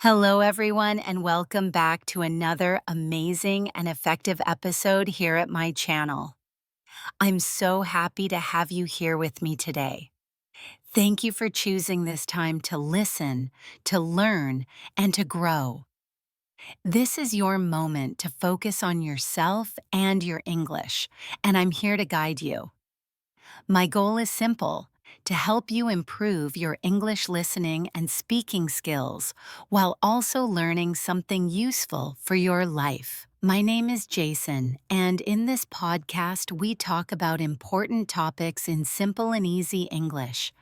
Hello, everyone, and welcome back to another amazing and effective episode here at my channel. I'm so happy to have you here with me today. Thank you for choosing this time to listen, to learn, and to grow. This is your moment to focus on yourself and your English, and I'm here to guide you. My goal is simple: to help you improve your English listening and speaking skills while also learning something useful for your life. My name is Jason, and in this podcast, we talk about important topics in simple and easy English.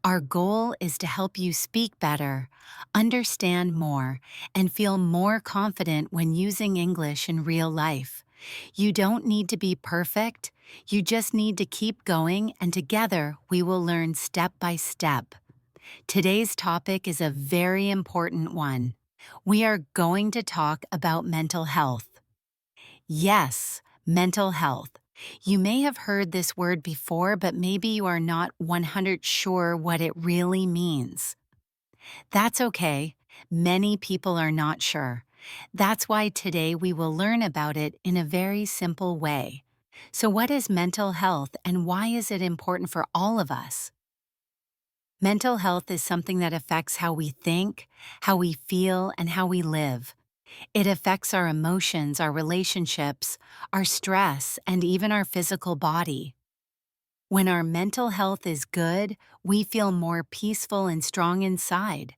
Our goal is to help you speak better, understand more, and feel more confident when using English in real life. You don't need to be perfect, you just need to keep going, and together we will learn step by step. Today's topic is a very important one. We are going to talk about mental health. Yes, mental health. You may have heard this word before, but maybe you are not 100% sure what it really means. That's okay. Many people are not sure. That's why today we will learn about it in a very simple way. So, what is mental health and why is it important for all of us? Mental health is something that affects how we think, how we feel, and how we live. It affects our emotions, our relationships, our stress, and even our physical body. When our mental health is good, we feel more peaceful and strong inside.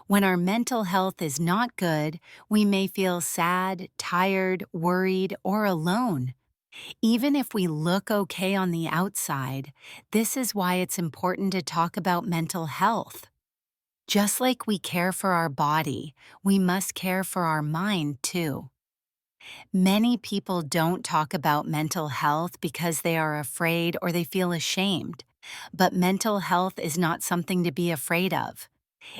When our mental health is not good, we may feel sad, tired, worried, or alone. Even if we look okay on the outside, this is why it's important to talk about mental health. Just like we care for our body, we must care for our mind too. Many people don't talk about mental health because they are afraid or they feel ashamed. But mental health is not something to be afraid of.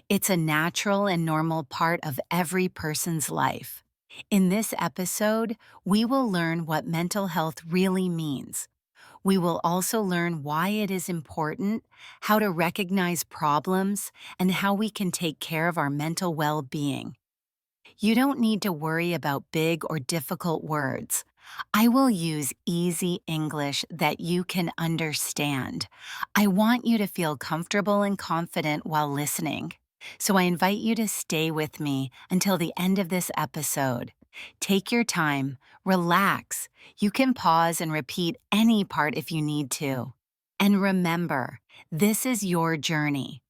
It's a natural and normal part of every person's life. In this episode, we will learn what mental health really means. We will also learn why it is important, how to recognize problems, and how we can take care of our mental well-being. You don't need to worry about big or difficult words. I will use easy English that you can understand. I want you to feel comfortable and confident while listening. So I invite you to stay with me until the end of this episode. Take your time, relax. You can pause and repeat any part if you need to. And remember, this is your journey.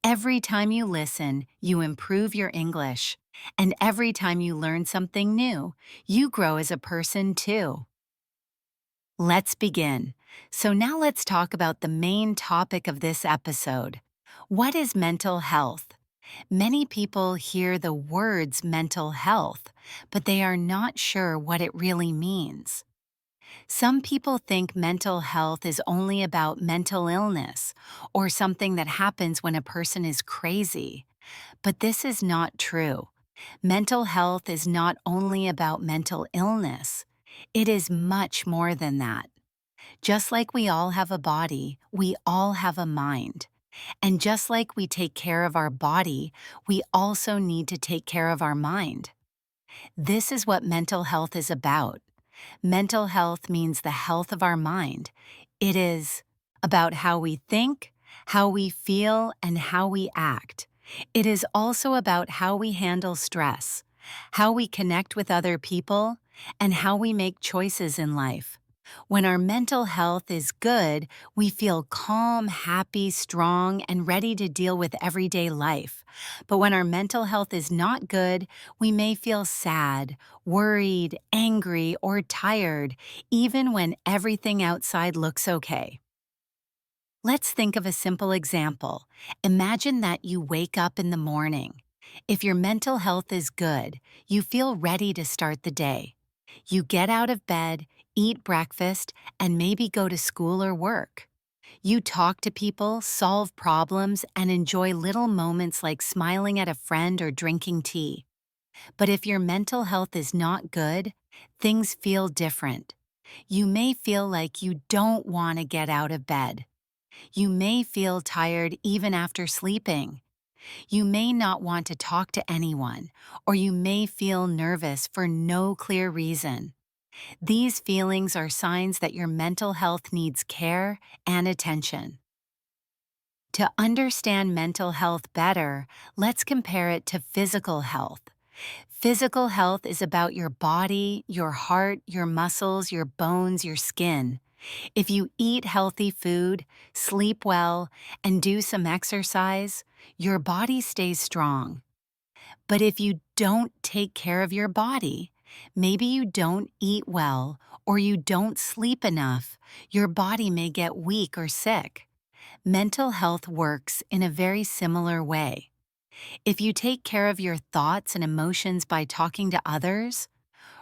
Every time you listen, you improve your English. And every time you learn something new, you grow as a person too. Let's begin. So now let's talk about the main topic of this episode. What is mental health? Many people hear the words mental health, but they are not sure what it really means. Some people think mental health is only about mental illness or something that happens when a person is crazy. But this is not true. Mental health is not only about mental illness. It is much more than that. Just like we all have a body, we all have a mind. And just like we take care of our body, we also need to take care of our mind. This is what mental health is about. Mental health means the health of our mind. It is about how we think, how we feel, and how we act. It is also about how we handle stress, how we connect with other people, and how we make choices in life. When our mental health is good, we feel calm, happy, strong, and ready to deal with everyday life. But when our mental health is not good, we may feel sad, worried, angry, or tired, even when everything outside looks okay. Let's think of a simple example. Imagine that you wake up in the morning. If your mental health is good, you feel ready to start the day. You get out of bed, eat breakfast, and maybe go to school or work. You talk to people, solve problems, and enjoy little moments like smiling at a friend or drinking tea. But if your mental health is not good, things feel different. You may feel like you don't want to get out of bed. You may feel tired even after sleeping. You may not want to talk to anyone, or you may feel nervous for no clear reason. These feelings are signs that your mental health needs care and attention. To understand mental health better, let's compare it to physical health. Physical health is about your body, your heart, your muscles, your bones, your skin. If you eat healthy food, sleep well, and do some exercise, your body stays strong. But if you don't take care of your body, maybe you don't eat well or you don't sleep enough, your body may get weak or sick. Mental health works in a very similar way. If you take care of your thoughts and emotions by talking to others,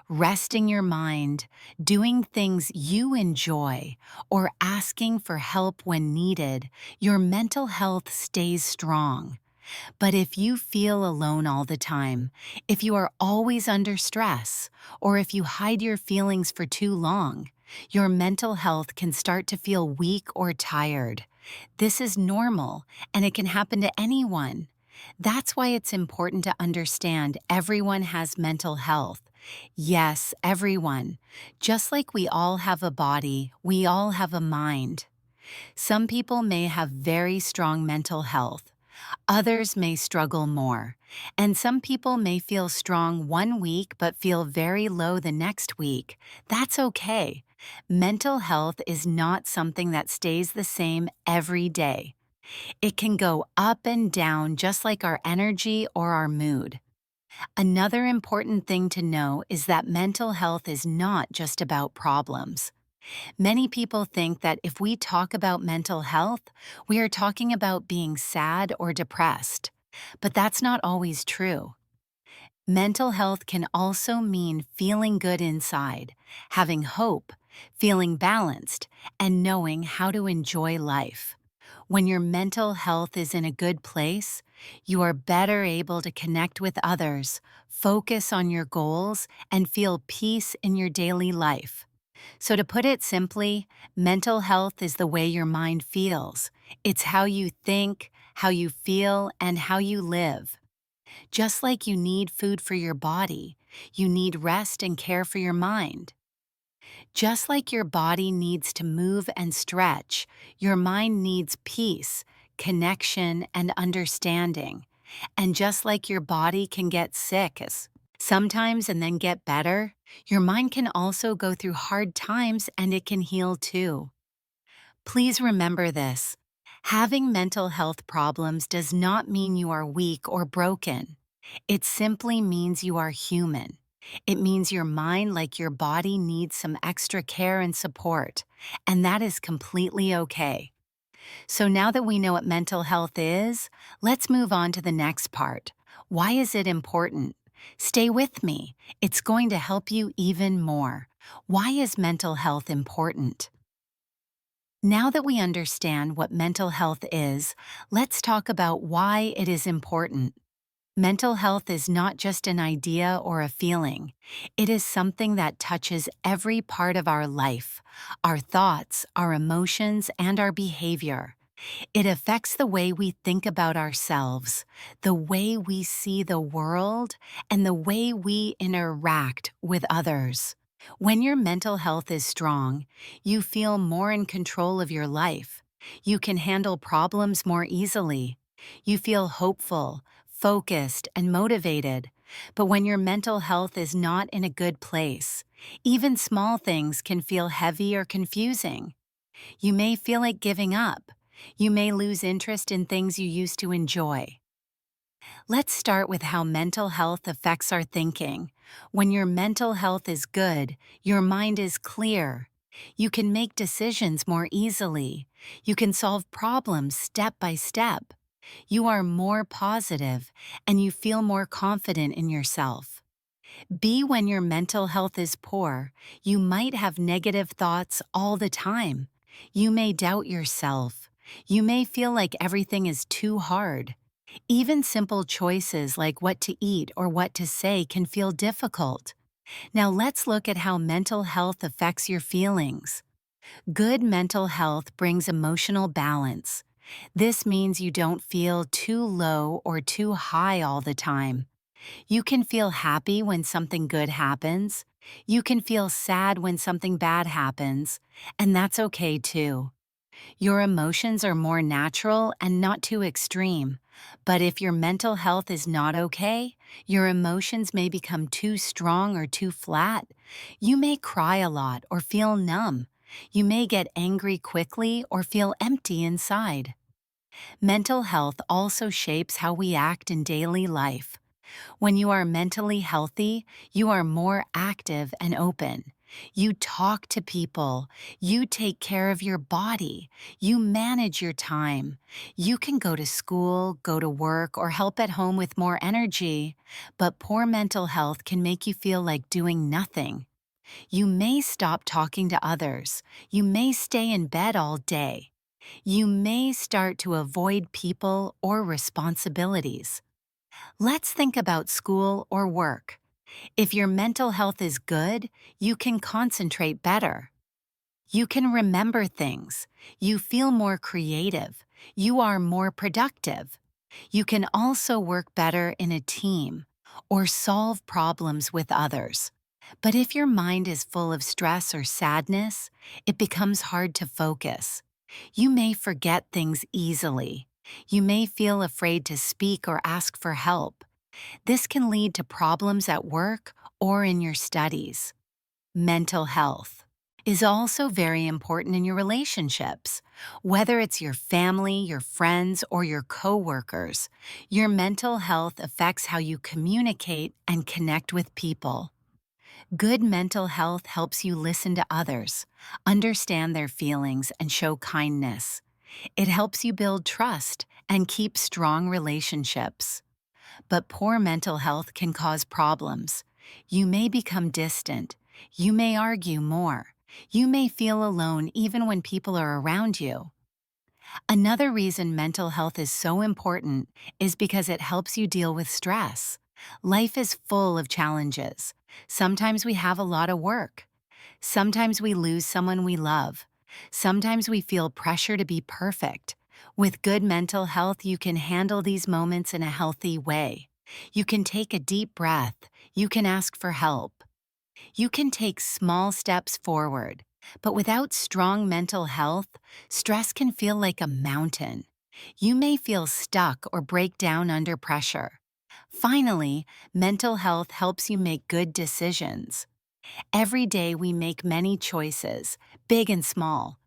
resting your mind, doing things you enjoy, or asking for help when needed, your mental health stays strong. But if you feel alone all the time, if you are always under stress, or if you hide your feelings for too long, your mental health can start to feel weak or tired. This is normal, and it can happen to anyone. That's why it's important to understand everyone has mental health. Yes, everyone. Just like we all have a body, we all have a mind. Some people may have very strong mental health. Others may struggle more, and some people may feel strong one week but feel very low the next week. That's okay. Mental health is not something that stays the same every day. It can go up and down just like our energy or our mood. Another important thing to know is that mental health is not just about problems. Many people think that if we talk about mental health, we are talking about being sad or depressed. But that's not always true. Mental health can also mean feeling good inside, having hope, feeling balanced, and knowing how to enjoy life. When your mental health is in a good place, you are better able to connect with others, focus on your goals, and feel peace in your daily life. So, to put it simply, mental health is the way your mind feels. It's how you think, how you feel, and how you live. Just like you need food for your body, you need rest and care for your mind. Just like your body needs to move and stretch, your mind needs peace, connection, and understanding. And just like your body can get sick sometimes and then get better, your mind can also go through hard times and it can heal too. Please remember this. Having mental health problems does not mean you are weak or broken. It simply means you are human. It means your mind, like your body, needs some extra care and support, and that is completely okay. So now that we know what mental health is, let's move on to the next part. Why is it important? Stay with me. It's going to help you even more. Why is mental health important? Now that we understand what mental health is, let's talk about why it is important. Mental health is not just an idea or a feeling. It is something that touches every part of our life, our thoughts, our emotions, and our behavior. It affects the way we think about ourselves, the way we see the world, and the way we interact with others. When your mental health is strong, you feel more in control of your life. You can handle problems more easily. You feel hopeful, focused, and motivated. But when your mental health is not in a good place, even small things can feel heavy or confusing. You may feel like giving up. You may lose interest in things you used to enjoy. Let's start with how mental health affects our thinking. When your mental health is good, your mind is clear. You can make decisions more easily. You can solve problems step by step. You are more positive, and you feel more confident in yourself. When your mental health is poor, you might have negative thoughts all the time. You may doubt yourself. You may feel like everything is too hard. Even simple choices like what to eat or what to say can feel difficult. Now let's look at how mental health affects your feelings. Good mental health brings emotional balance. This means you don't feel too low or too high all the time. You can feel happy when something good happens. You can feel sad when something bad happens, and that's okay too. Your emotions are more natural and not too extreme. But if your mental health is not okay, your emotions may become too strong or too flat. You may cry a lot or feel numb. You may get angry quickly or feel empty inside. Mental health also shapes how we act in daily life. When you are mentally healthy, you are more active and open. You talk to people. You take care of your body. You manage your time. You can go to school, go to work, or help at home with more energy. But poor mental health can make you feel like doing nothing. You may stop talking to others. You may stay in bed all day. You may start to avoid people or responsibilities. Let's think about school or work. If your mental health is good, you can concentrate better. You can remember things. You feel more creative. You are more productive. You can also work better in a team or solve problems with others. But if your mind is full of stress or sadness, it becomes hard to focus. You may forget things easily. You may feel afraid to speak or ask for help. This can lead to problems at work or in your studies. Mental health is also very important in your relationships. Whether it's your family, your friends, or your coworkers, your mental health affects how you communicate and connect with people. Good mental health helps you listen to others, understand their feelings, and show kindness. It helps you build trust and keep strong relationships. But poor mental health can cause problems. You may become distant. You may argue more. You may feel alone even when people are around you. Another reason mental health is so important is because it helps you deal with stress. Life is full of challenges. Sometimes we have a lot of work. Sometimes we lose someone we love. Sometimes we feel pressure to be perfect. With good mental health, you can handle these moments in a healthy way. You can take a deep breath. You can ask for help. You can take small steps forward. But without strong mental health, stress can feel like a mountain. You may feel stuck or break down under pressure. Finally, mental health helps you make good decisions. Every day we make many choices, big and small.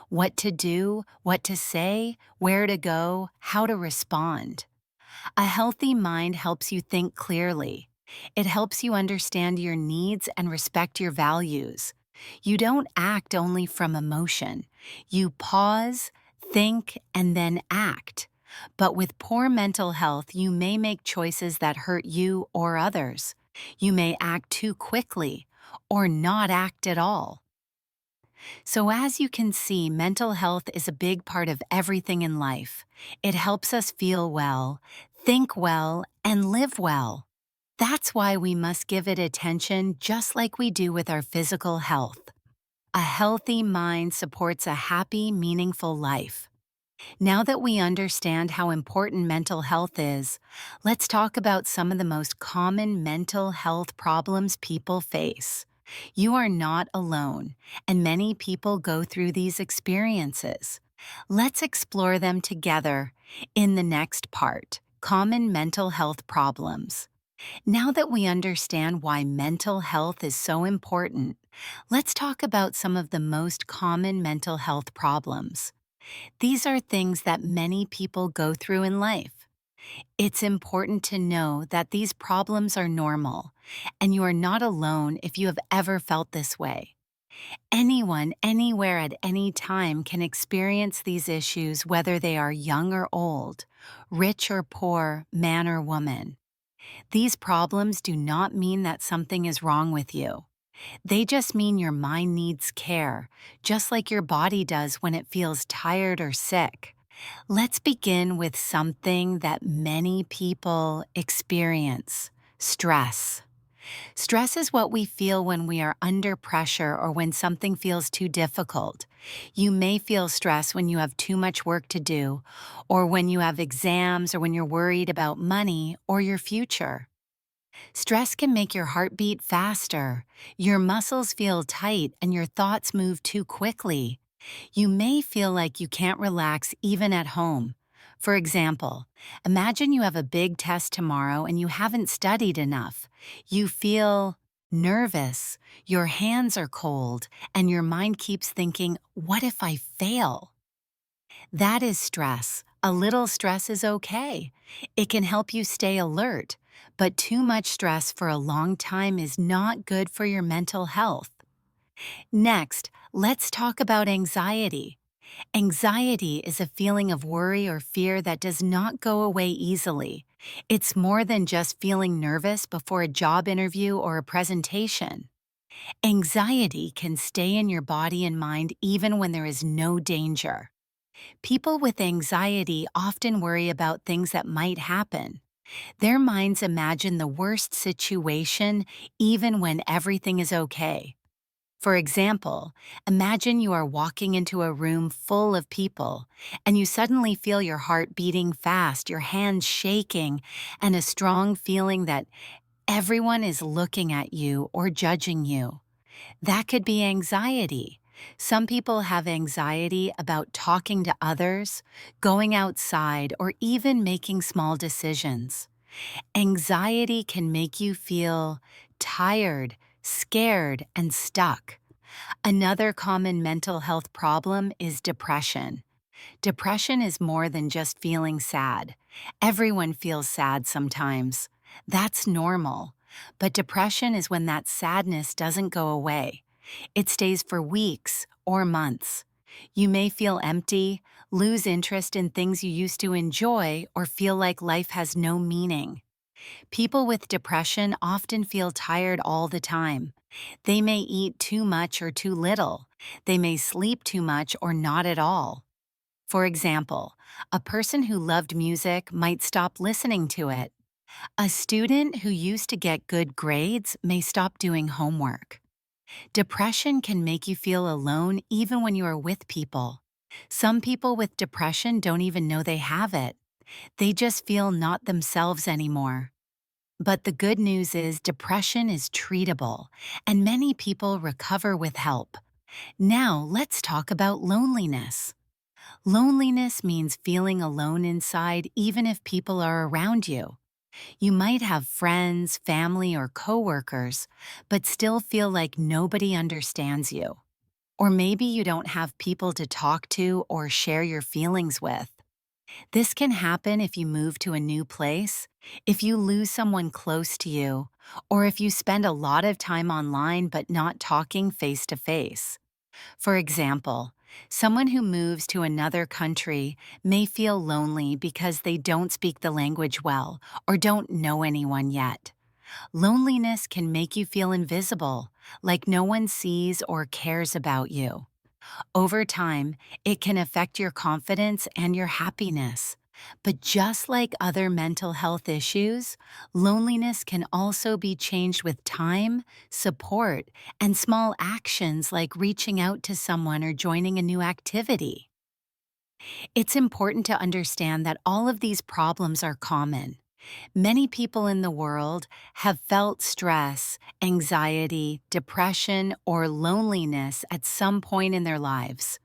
What to do, what to say, where to go, how to respond. A healthy mind helps you think clearly. It helps you understand your needs and respect your values. You don't act only from emotion. You pause, think, and then act. But with poor mental health, you may make choices that hurt you or others. You may act too quickly or not act at all. So, as you can see, mental health is a big part of everything in life. It helps us feel well, think well, and live well. That's why we must give it attention just like we do with our physical health. A healthy mind supports a happy, meaningful life. Now that we understand how important mental health is, let's talk about some of the most common mental health problems people face. You are not alone, and many people go through these experiences. Let's explore them together in the next part, Common Mental Health Problems. Now that we understand why mental health is so important, let's talk about some of the most common mental health problems. These are things that many people go through in life. It's important to know that these problems are normal, and you are not alone if you have ever felt this way. Anyone, anywhere at any time can experience these issues whether they are young or old, rich or poor, man or woman. These problems do not mean that something is wrong with you. They just mean your mind needs care, just like your body does when it feels tired or sick. Let's begin with something that many people experience: stress. Stress is what we feel when we are under pressure or when something feels too difficult. You may feel stress when you have too much work to do, or when you have exams, or when you're worried about money or your future. Stress can make your heart beat faster, your muscles feel tight, and your thoughts move too quickly. You may feel like you can't relax even at home. For example, imagine you have a big test tomorrow and you haven't studied enough. You feel nervous, your hands are cold, and your mind keeps thinking, what if I fail? That is stress. A little stress is okay. It can help you stay alert, but too much stress for a long time is not good for your mental health. Next, let's talk about anxiety. Anxiety is a feeling of worry or fear that does not go away easily. It's more than just feeling nervous before a job interview or a presentation. Anxiety can stay in your body and mind even when there is no danger. People with anxiety often worry about things that might happen. Their minds imagine the worst situation even when everything is okay. For example, imagine you are walking into a room full of people and you suddenly feel your heart beating fast, your hands shaking, and a strong feeling that everyone is looking at you or judging you. That could be anxiety. Some people have anxiety about talking to others, going outside, or even making small decisions. Anxiety can make you feel tired, scared, and stuck. Another common mental health problem is depression. Depression is more than just feeling sad. Everyone feels sad sometimes. That's normal. But depression is when that sadness doesn't go away. It stays for weeks or months. You may feel empty, lose interest in things you used to enjoy, or feel like life has no meaning. People with depression often feel tired all the time. They may eat too much or too little. They may sleep too much or not at all. For example, a person who loved music might stop listening to it. A student who used to get good grades may stop doing homework. Depression can make you feel alone even when you are with people. Some people with depression don't even know they have it. They just feel not themselves anymore. But the good news is depression is treatable, and many people recover with help. Now let's talk about loneliness. Loneliness means feeling alone inside even if people are around you. You might have friends, family, or coworkers, but still feel like nobody understands you. Or maybe you don't have people to talk to or share your feelings with. This can happen if you move to a new place, if you lose someone close to you, or if you spend a lot of time online but not talking face to face. For example, someone who moves to another country may feel lonely because they don't speak the language well or don't know anyone yet. Loneliness can make you feel invisible, like no one sees or cares about you. Over time, it can affect your confidence and your happiness. But just like other mental health issues, loneliness can also be changed with time, support, and small actions like reaching out to someone or joining a new activity. It's important to understand that all of these problems are common. Many people in the world have felt stress, anxiety, depression, or loneliness at some point in their lives.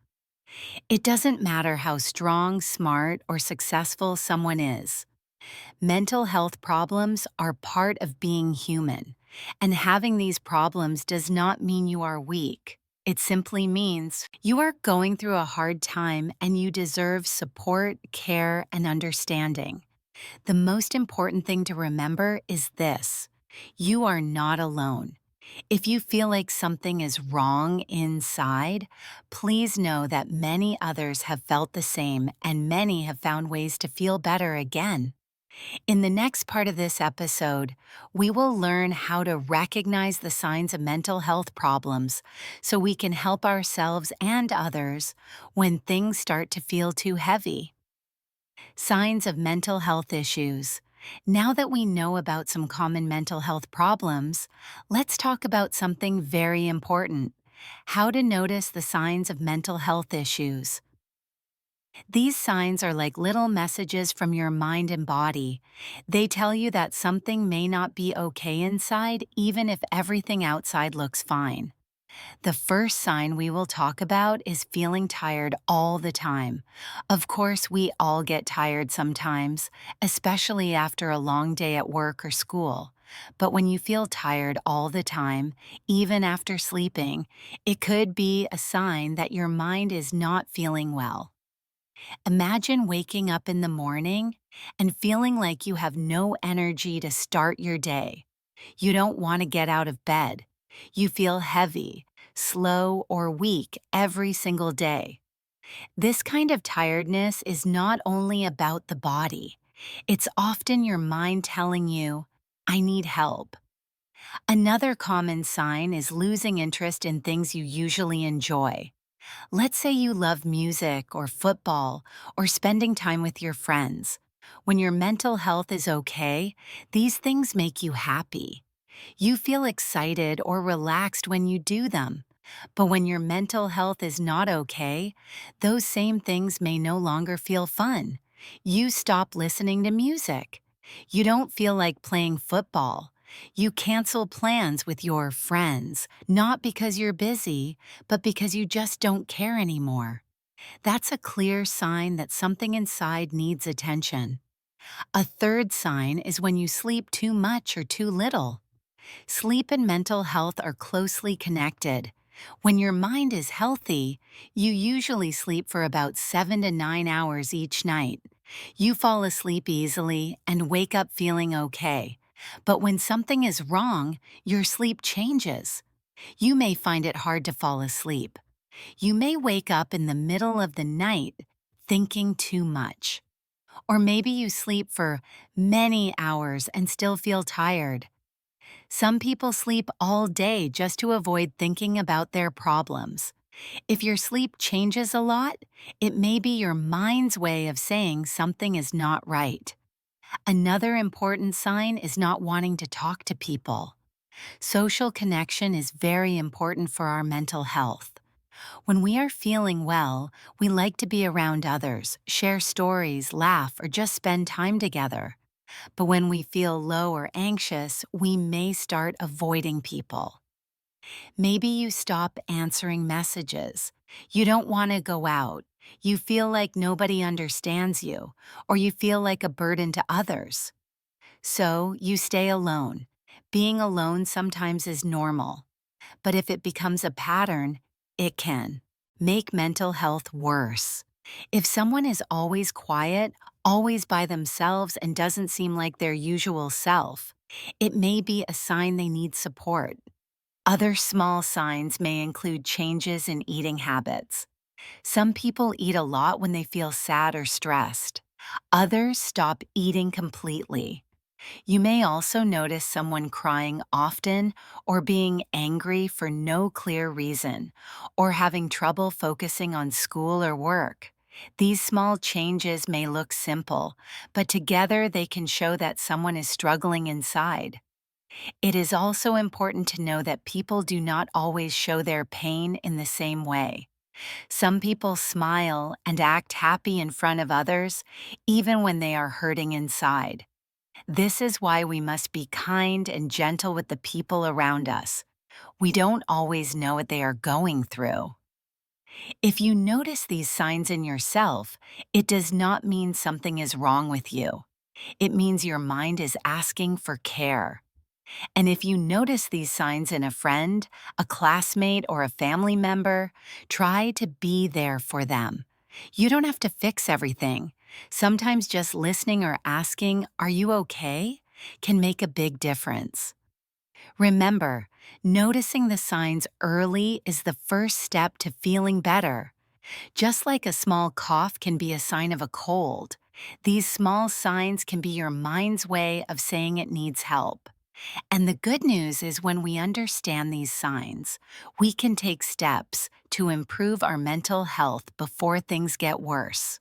It doesn't matter how strong, smart, or successful someone is. Mental health problems are part of being human, and having these problems does not mean you are weak. It simply means you are going through a hard time and you deserve support, care, and understanding. The most important thing to remember is this: you are not alone. If you feel like something is wrong inside, please know that many others have felt the same and many have found ways to feel better again. In the next part of this episode, we will learn how to recognize the signs of mental health problems so we can help ourselves and others when things start to feel too heavy. Signs of mental health issues. Now that we know about some common mental health problems, let's talk about something very important: How to notice the signs of mental health issues. These signs are like little messages from your mind and body. They tell you that something may not be okay inside, even if everything outside looks fine. The first sign we will talk about is feeling tired all the time. Of course, we all get tired sometimes, especially after a long day at work or school. But when you feel tired all the time, even after sleeping, it could be a sign that your mind is not feeling well. Imagine waking up in the morning and feeling like you have no energy to start your day. You don't want to get out of bed. You feel heavy, slow, or weak every single day. This kind of tiredness is not only about the body, it's often your mind telling you, I need help. Another common sign is losing interest in things you usually enjoy. Let's say you love music or football or spending time with your friends. When your mental health is okay, these things make you happy. You feel excited or relaxed when you do them. But when your mental health is not okay, those same things may no longer feel fun. You stop listening to music. You don't feel like playing football. You cancel plans with your friends, not because you're busy, but because you just don't care anymore. That's a clear sign that something inside needs attention. A third sign is when you sleep too much or too little. Sleep and mental health are closely connected. When your mind is healthy, you usually sleep for about 7 to 9 hours each night. You fall asleep easily and wake up feeling okay. But when something is wrong, your sleep changes. You may find it hard to fall asleep. You may wake up in the middle of the night thinking too much. Or maybe you sleep for many hours and still feel tired. Some people sleep all day just to avoid thinking about their problems. If your sleep changes a lot, it may be your mind's way of saying something is not right. Another important sign is not wanting to talk to people. Social connection is very important for our mental health. When we are feeling well, we like to be around others, share stories, laugh, or just spend time together. But when we feel low or anxious, we may start avoiding people. Maybe you stop answering messages. You don't want to go out. You feel like nobody understands you, or you feel like a burden to others. So you stay alone. Being alone sometimes is normal, but if it becomes a pattern, it can make mental health worse. If someone is always quiet, always by themselves, and doesn't seem like their usual self, it may be a sign they need support. Other small signs may include changes in eating habits. Some people eat a lot when they feel sad or stressed. Others stop eating completely. You may also notice someone crying often or being angry for no clear reason, or having trouble focusing on school or work. These small changes may look simple, but together they can show that someone is struggling inside. It is also important to know that people do not always show their pain in the same way. Some people smile and act happy in front of others, even when they are hurting inside. This is why we must be kind and gentle with the people around us. We don't always know what they are going through. If you notice these signs in yourself, it does not mean something is wrong with you. It means your mind is asking for care. And if you notice these signs in a friend, a classmate, or a family member, try to be there for them. You don't have to fix everything. Sometimes just listening or asking, "Are you okay?" can make a big difference. Remember, noticing the signs early is the first step to feeling better. Just like a small cough can be a sign of a cold, these small signs can be your mind's way of saying it needs help. And the good news is when we understand these signs, we can take steps to improve our mental health before things get worse.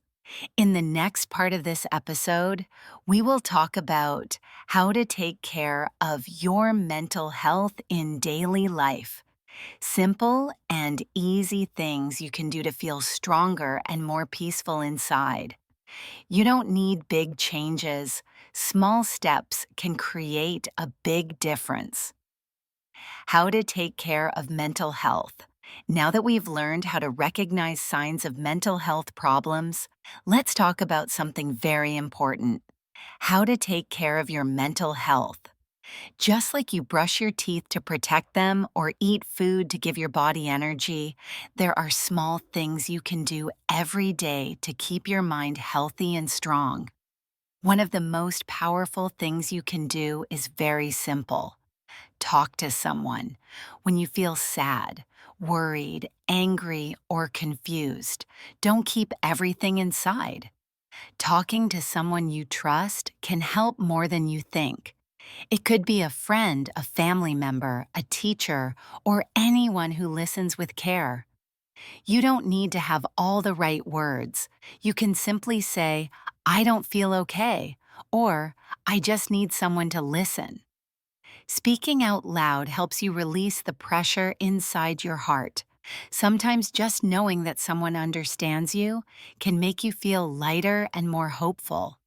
In the next part of this episode, we will talk about how to take care of your mental health in daily life. Simple and easy things you can do to feel stronger and more peaceful inside. You don't need big changes. Small steps can create a big difference. How to take care of mental health. Now that we've learned how to recognize signs of mental health problems, let's talk about something very important: how to take care of your mental health. Just like you brush your teeth to protect them or eat food to give your body energy, there are small things you can do every day to keep your mind healthy and strong. One of the most powerful things you can do is very simple: talk to someone. When you feel sad, worried, angry, or confused, don't keep everything inside. Talking to someone you trust can help more than you think. It could be a friend, a family member, a teacher, or anyone who listens with care. You don't need to have all the right words. You can simply say, "I don't feel okay," or "I just need someone to listen." Speaking out loud helps you release the pressure inside your heart. Sometimes just knowing that someone understands you can make you feel lighter and more hopeful.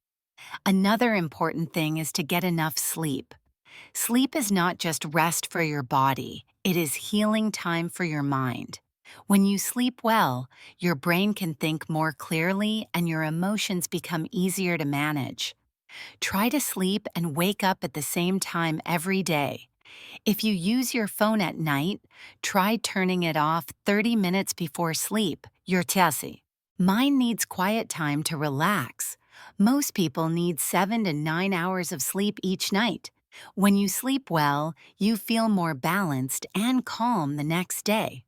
Another important thing is to get enough sleep. Sleep is not just rest for your body, it is healing time for your mind. When you sleep well, your brain can think more clearly and your emotions become easier to manage. Try to sleep and wake up at the same time every day. If you use your phone at night, try turning it off 30 minutes before sleep. Your tessie. Mind needs quiet time to relax. Most people need 7 to 9 hours of sleep each night. When you sleep well, you feel more balanced and calm the next day.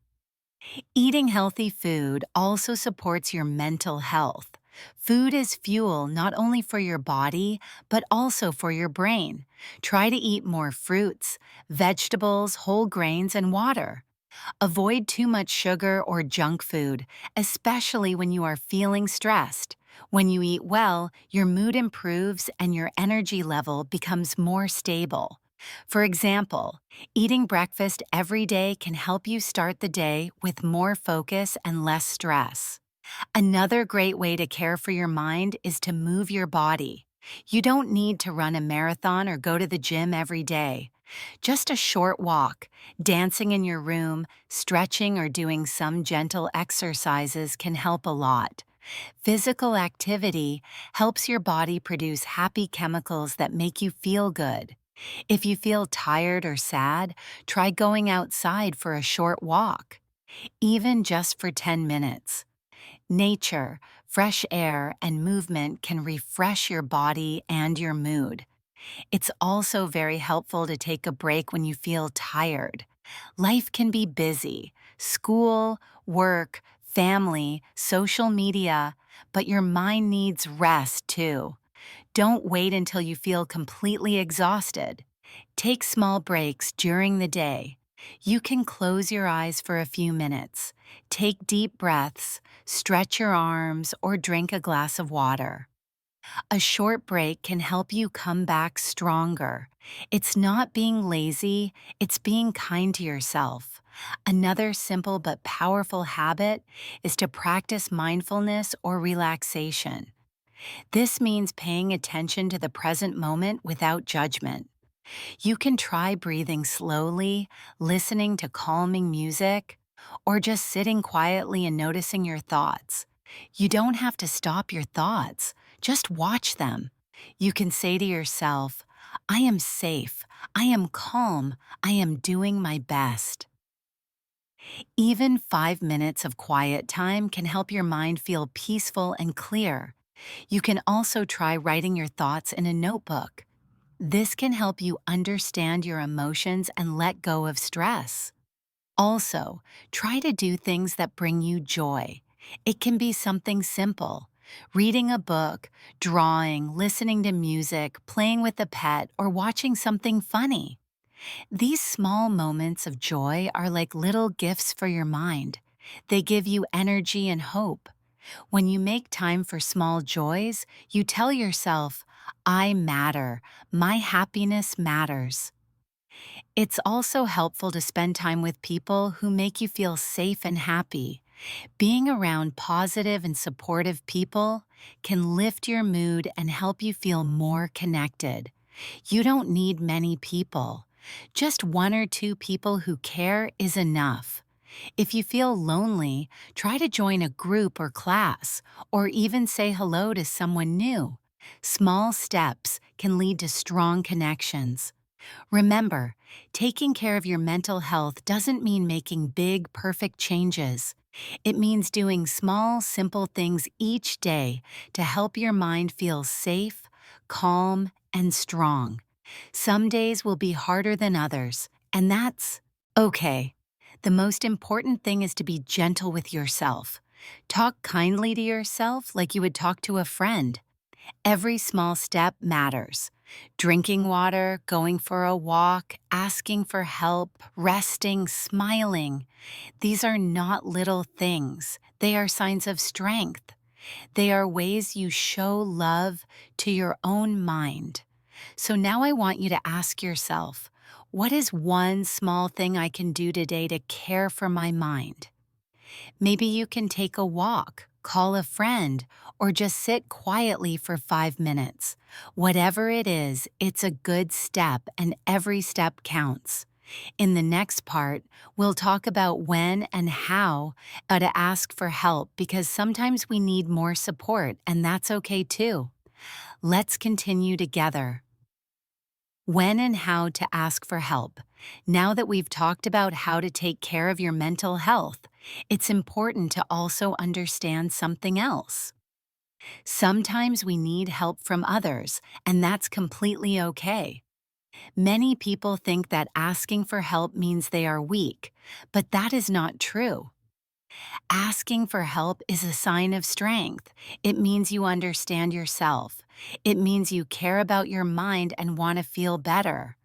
Eating healthy food also supports your mental health. Food is fuel not only for your body, but also for your brain. Try to eat more fruits, vegetables, whole grains, and water. Avoid too much sugar or junk food, especially when you are feeling stressed. When you eat well, your mood improves and your energy level becomes more stable. For example, eating breakfast every day can help you start the day with more focus and less stress. Another great way to care for your mind is to move your body. You don't need to run a marathon or go to the gym every day. Just a short walk, dancing in your room, stretching, or doing some gentle exercises can help a lot. Physical activity helps your body produce happy chemicals that make you feel good. If you feel tired or sad, try going outside for a short walk, even just for 10 minutes. Nature, fresh air, and movement can refresh your body and your mood. It's also very helpful to take a break when you feel tired. Life can be busy: school, work, family, social media, but your mind needs rest too. Don't wait until you feel completely exhausted. Take small breaks during the day. You can close your eyes for a few minutes, take deep breaths, stretch your arms, or drink a glass of water. A short break can help you come back stronger. It's not being lazy, it's being kind to yourself. Another simple but powerful habit is to practice mindfulness or relaxation. This means paying attention to the present moment without judgment. You can try breathing slowly, listening to calming music, or just sitting quietly and noticing your thoughts. You don't have to stop your thoughts, just watch them. You can say to yourself, "I am safe, I am calm, I am doing my best." Even 5 minutes of quiet time can help your mind feel peaceful and clear. You can also try writing your thoughts in a notebook. This can help you understand your emotions and let go of stress. Also, try to do things that bring you joy. It can be something simple: reading a book, drawing, listening to music, playing with a pet, or watching something funny. These small moments of joy are like little gifts for your mind. They give you energy and hope. When you make time for small joys, you tell yourself, "I matter. My happiness matters." It's also helpful to spend time with people who make you feel safe and happy. Being around positive and supportive people can lift your mood and help you feel more connected. You don't need many people. Just one or two people who care is enough. If you feel lonely, try to join a group or class, or even say hello to someone new. Small steps can lead to strong connections. Remember, taking care of your mental health doesn't mean making big, perfect changes. It means doing small, simple things each day to help your mind feel safe, calm, and strong. Some days will be harder than others, and that's okay. The most important thing is to be gentle with yourself. Talk kindly to yourself like you would talk to a friend. Every small step matters. Drinking water, going for a walk, asking for help, resting, smiling. These are not little things. They are signs of strength. They are ways you show love to your own mind. So now I want you to ask yourself, what is one small thing I can do today to care for my mind? Maybe you can take a walk, call a friend, or just sit quietly for 5 minutes. Whatever it is, it's a good step, and every step counts. In the next part, we'll talk about when and how to ask for help because sometimes we need more support, and that's okay too. Let's continue together. When and how to ask for help. Now that we've talked about how to take care of your mental health, it's important to also understand something else. Sometimes we need help from others, and that's completely okay. Many people think that asking for help means they are weak, but that is not true. Asking for help is a sign of strength. It means you understand yourself. It means you care about your mind and want to feel better.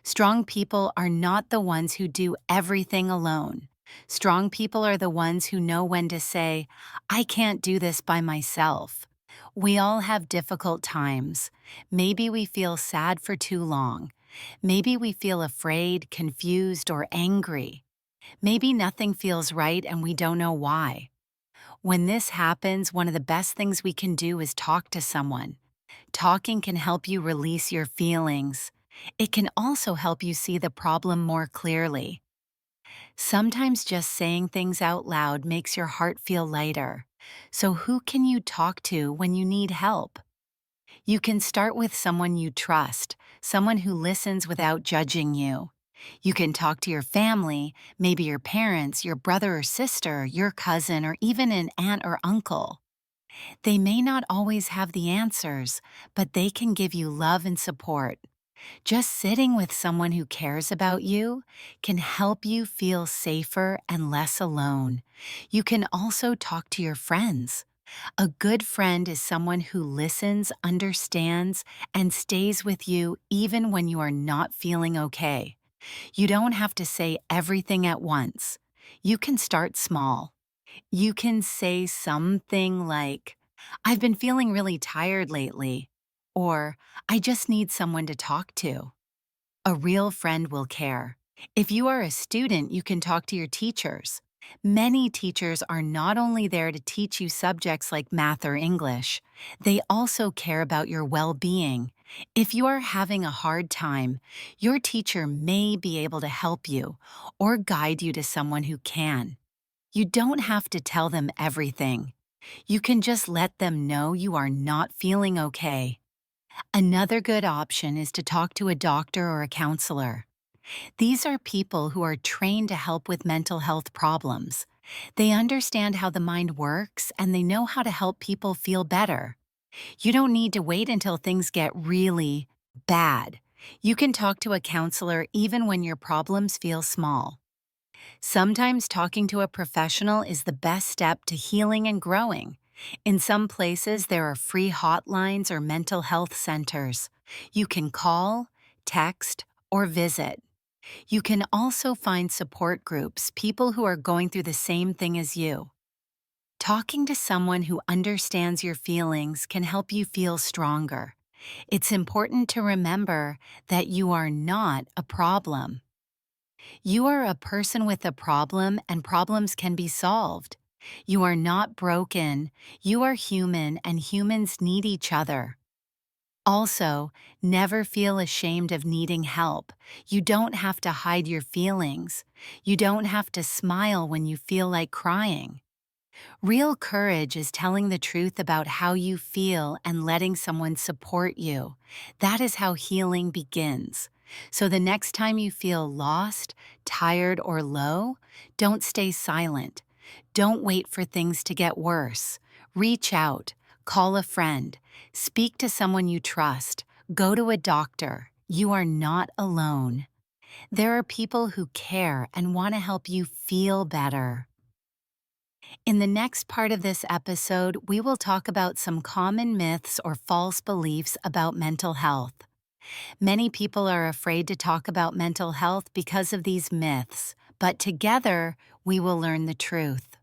Strong people are not the ones who do everything alone. Strong people are the ones who know when to say, I can't do this by myself. We all have difficult times. Maybe we feel sad for too long. Maybe we feel afraid, confused, or angry. Maybe nothing feels right and we don't know why. When this happens, one of the best things we can do is talk to someone. Talking can help you release your feelings. It can also help you see the problem more clearly. Sometimes just saying things out loud makes your heart feel lighter. So who can you talk to when you need help? You can start with someone you trust, someone who listens without judging you. You can talk to your family, maybe your parents, your brother or sister, your cousin, or even an aunt or uncle. They may not always have the answers, but they can give you love and support. Just sitting with someone who cares about you can help you feel safer and less alone. You can also talk to your friends. A good friend is someone who listens, understands, and stays with you even when you are not feeling okay. You don't have to say everything at once. You can start small. You can say something like, I've been feeling really tired lately, or I just need someone to talk to. A real friend will care. If you are a student, you can talk to your teachers. Many teachers are not only there to teach you subjects like math or English, they also care about your well-being. If you are having a hard time, your teacher may be able to help you or guide you to someone who can. You don't have to tell them everything. You can just let them know you are not feeling okay. Another good option is to talk to a doctor or a counselor. These are people who are trained to help with mental health problems. They understand how the mind works and they know how to help people feel better. You don't need to wait until things get really bad. You can talk to a counselor even when your problems feel small. Sometimes talking to a professional is the best step to healing and growing. In some places, there are free hotlines or mental health centers. You can call, text, or visit. You can also find support groups, people who are going through the same thing as you. Talking to someone who understands your feelings can help you feel stronger. It's important to remember that you are not a problem. You are a person with a problem, and problems can be solved. You are not broken. You are human, and humans need each other. Also, never feel ashamed of needing help. You don't have to hide your feelings. You don't have to smile when you feel like crying. Real courage is telling the truth about how you feel and letting someone support you. That is how healing begins. So the next time you feel lost, tired, or low, don't stay silent. Don't wait for things to get worse. Reach out, call a friend, speak to someone you trust, go to a doctor. You are not alone. There are people who care and want to help you feel better. In the next part of this episode, we will talk about some common myths or false beliefs about mental health. Many people are afraid to talk about mental health because of these myths, but together we will learn the truth.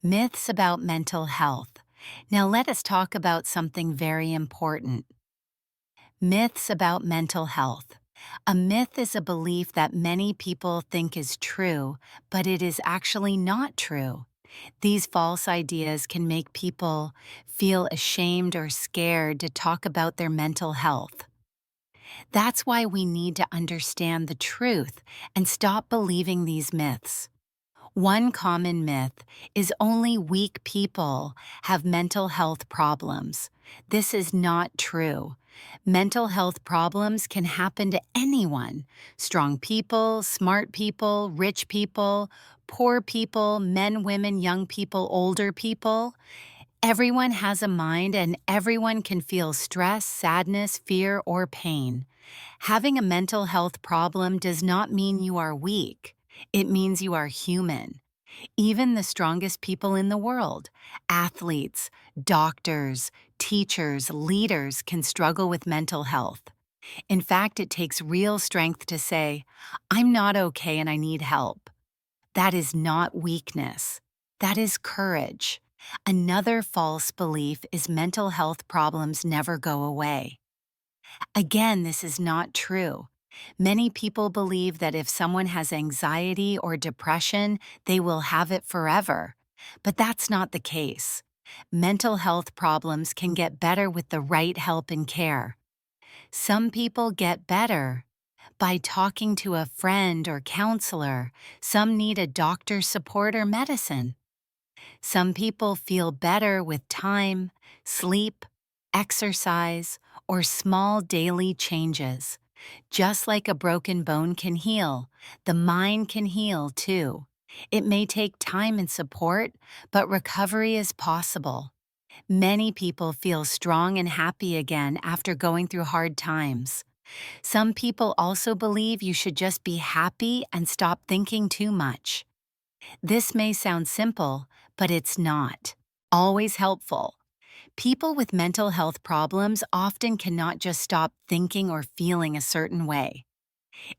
Myths about mental health. Now let us talk about something very important. Myths about mental health. A myth is a belief that many people think is true, but it is actually not true. These false ideas can make people feel ashamed or scared to talk about their mental health. That's why we need to understand the truth and stop believing these myths. One common myth is only weak people have mental health problems. This is not true. Mental health problems can happen to anyone: strong people, smart people, rich people, poor people, men, women, young people, older people. Everyone has a mind, and everyone can feel stress, sadness, fear, or pain. Having a mental health problem does not mean you are weak. It means you are human. Even the strongest people in the world, athletes, doctors, teachers, leaders, can struggle with mental health. In fact, it takes real strength to say, "I'm not okay and I need help." That is not weakness. That is courage. Another false belief is mental health problems never go away. Again, this is not true. Many people believe that if someone has anxiety or depression, they will have it forever. But that's not the case. Mental health problems can get better with the right help and care. Some people get better by talking to a friend or counselor. Some need a doctor's support or medicine. Some people feel better with time, sleep, exercise, or small daily changes. Just like a broken bone can heal, the mind can heal too. It may take time and support, but recovery is possible. Many people feel strong and happy again after going through hard times. Some people also believe you should just be happy and stop thinking too much. This may sound simple, but it's not always helpful. People with mental health problems often cannot just stop thinking or feeling a certain way.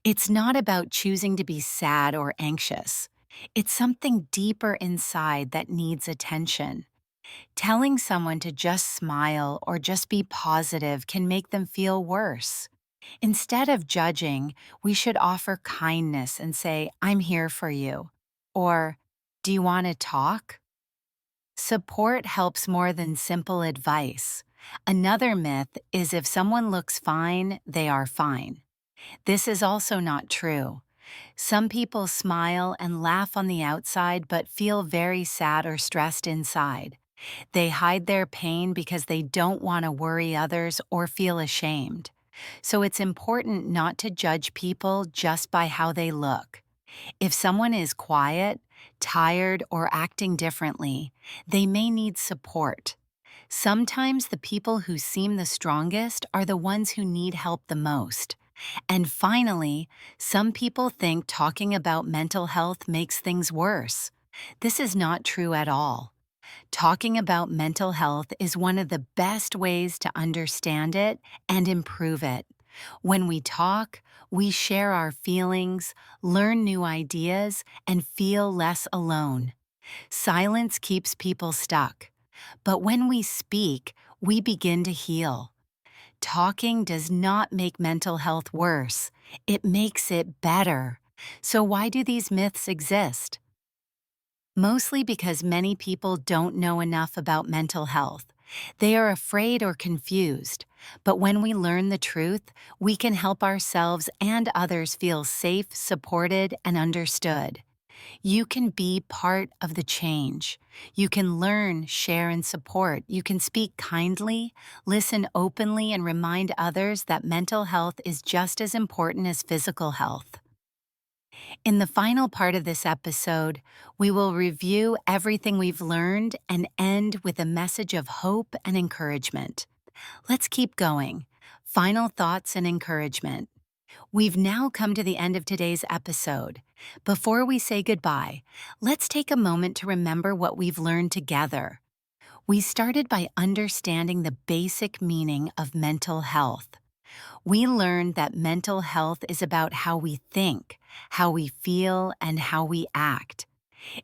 It's not about choosing to be sad or anxious. It's something deeper inside that needs attention. Telling someone to just smile or just be positive can make them feel worse. Instead of judging, we should offer kindness and say, "I'm here for you." Or, "Do you want to talk?" Support helps more than simple advice. Another myth is if someone looks fine, they are fine. This is also not true. Some people smile and laugh on the outside but feel very sad or stressed inside. They hide their pain because they don't want to worry others or feel ashamed. So it's important not to judge people just by how they look. If someone is quiet, tired, or acting differently, they may need support. Sometimes the people who seem the strongest are the ones who need help the most. And finally, some people think talking about mental health makes things worse. This is not true at all. Talking about mental health is one of the best ways to understand it and improve it. When we talk, we share our feelings, learn new ideas, and feel less alone. Silence keeps people stuck. But when we speak, we begin to heal. Talking does not make mental health worse, it makes it better. So, why do these myths exist? Mostly because many people don't know enough about mental health. They are afraid or confused. But when we learn the truth, we can help ourselves and others feel safe, supported, and understood. You can be part of the change. You can learn, share, and support. You can speak kindly, listen openly, and remind others that mental health is just as important as physical health. In the final part of this episode, we will review everything we've learned and end with a message of hope and encouragement. Let's keep going. Final thoughts and encouragement. We've now come to the end of today's episode. Before we say goodbye, let's take a moment to remember what we've learned together. We started by understanding the basic meaning of mental health. We learned that mental health is about how we think, how we feel, and how we act.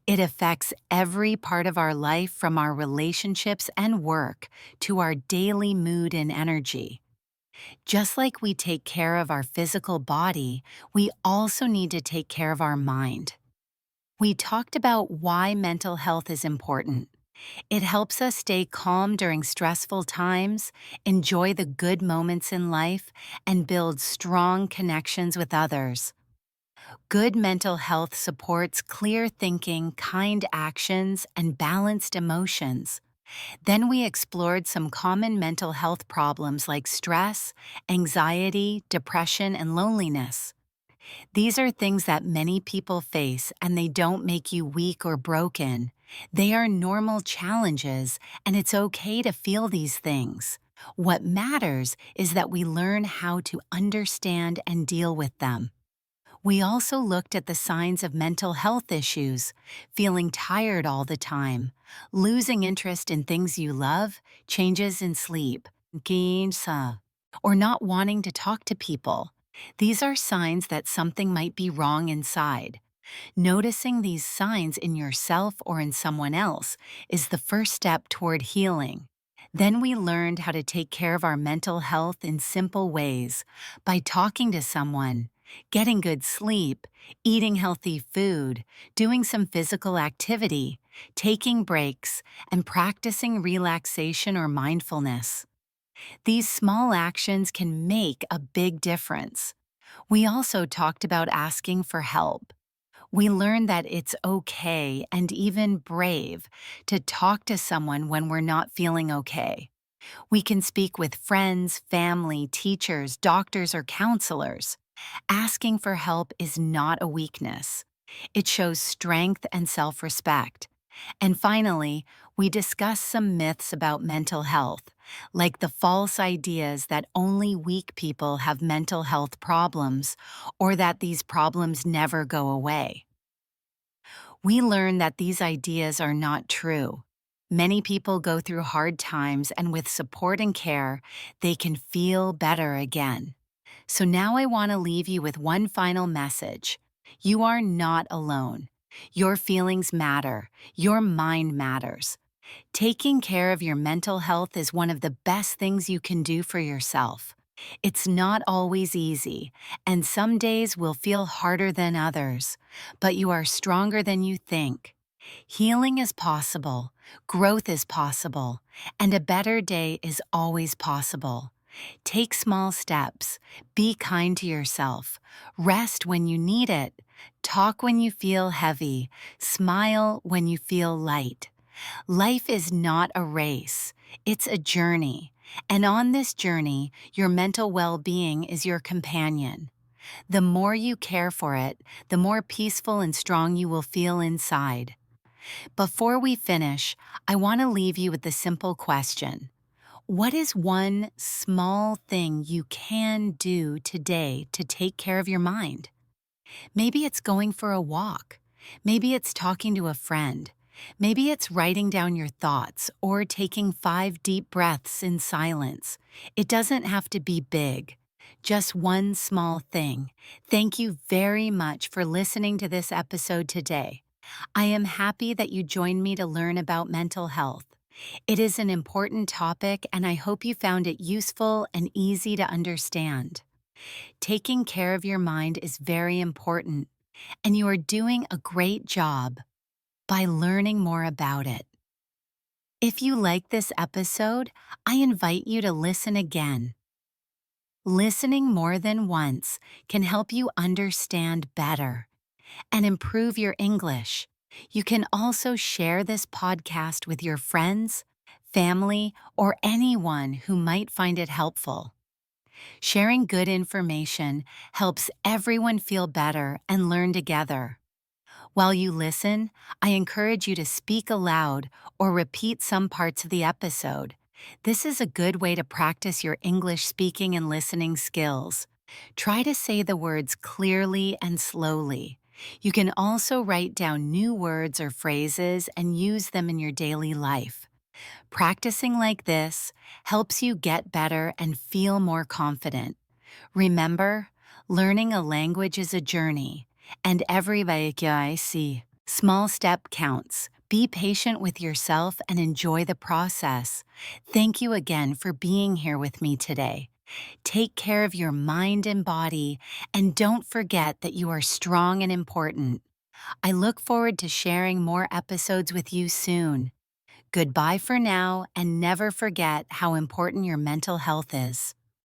It affects every part of our life, from our relationships and work to our daily mood and energy. Just like we take care of our physical body, we also need to take care of our mind. We talked about why mental health is important. It helps us stay calm during stressful times, enjoy the good moments in life, and build strong connections with others. Good mental health supports clear thinking, kind actions, and balanced emotions. Then we explored some common mental health problems like stress, anxiety, depression, and loneliness. These are things that many people face, and they don't make you weak or broken. They are normal challenges, and it's okay to feel these things. What matters is that we learn how to understand and deal with them. We also looked at the signs of mental health issues: feeling tired all the time, losing interest in things you love, changes in sleep, or not wanting to talk to people. These are signs that something might be wrong inside. Noticing these signs in yourself or in someone else is the first step toward healing. Then we learned how to take care of our mental health in simple ways: by talking to someone, getting good sleep, eating healthy food, doing some physical activity, taking breaks, and practicing relaxation or mindfulness. These small actions can make a big difference. We also talked about asking for help. We learned that it's okay and even brave to talk to someone when we're not feeling okay. We can speak with friends, family, teachers, doctors, or counselors. Asking for help is not a weakness. It shows strength and self-respect. And finally, we discuss some myths about mental health, like the false ideas that only weak people have mental health problems, or that these problems never go away. We learn that these ideas are not true. Many people go through hard times, and with support and care, they can feel better again. So now I want to leave you with one final message. You are not alone. Your feelings matter. Your mind matters. Taking care of your mental health is one of the best things you can do for yourself. It's not always easy, and some days will feel harder than others, but you are stronger than you think. Healing is possible, growth is possible, and a better day is always possible. Take small steps, be kind to yourself, rest when you need it, talk when you feel heavy, smile when you feel light. Life is not a race, it's a journey. And on this journey, your mental well-being is your companion. The more you care for it, the more peaceful and strong you will feel inside. Before we finish, I want to leave you with the simple question: what is one small thing you can do today to take care of your mind? Maybe it's going for a walk. Maybe it's talking to a friend. Maybe it's writing down your thoughts or taking 5 deep breaths in silence. It doesn't have to be big. Just one small thing. Thank you very much for listening to this episode today. I am happy that you joined me to learn about mental health. It is an important topic, and I hope you found it useful and easy to understand. Taking care of your mind is very important, and you are doing a great job by learning more about it. If you like this episode, I invite you to listen again. Listening more than once can help you understand better and improve your English. You can also share this podcast with your friends, family, or anyone who might find it helpful. Sharing good information helps everyone feel better and learn together. While you listen, I encourage you to speak aloud or repeat some parts of the episode. This is a good way to practice your English speaking and listening skills. Try to say the words clearly and slowly. You can also write down new words or phrases and use them in your daily life. Practicing like this helps you get better and feel more confident. Remember, learning a language is a journey, and every small step counts. Be patient with yourself and enjoy the process. Thank you again for being here with me today. Take care of your mind and body, and don't forget that you are strong and important. I look forward to sharing more episodes with you soon. Goodbye for now, and never forget how important your mental health is.